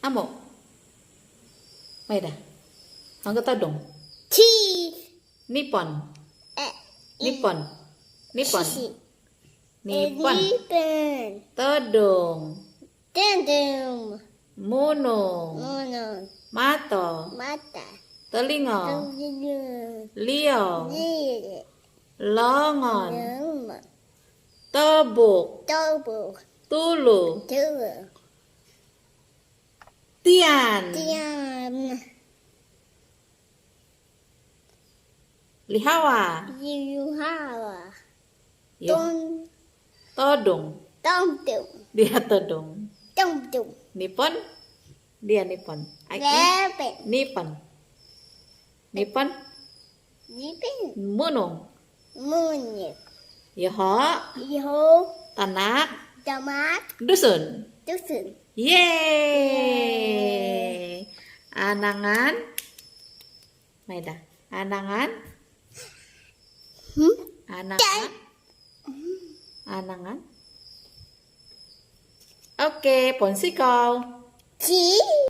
Amo. May da. Ang todong. Cheese. Nippon. Nippon. Nippon. Cheese. Nippon. Nippon. Todong. Tendum. Mono. Mono. Mato. Mata. Telinga. Tendum. Liang. Lili. Longon. Luma. Tebuk. Tobu. Tulu. Tulu. Tian. Tiam. Lihawa. Yuhawa. Yo. Ton. Todong. Tondum. Dia todong. Tondum. Nippon. Dia Nippon. Rabbit. Nippon. Nippon. Nippon. Mono. Munyuk. Yoho. Yo. Tanak. Tomat. Dusun. Dusun. Yeay. Anangan. Maida. Anangan. Anangan. Anangan. Oke, ponsi kau. Cheese.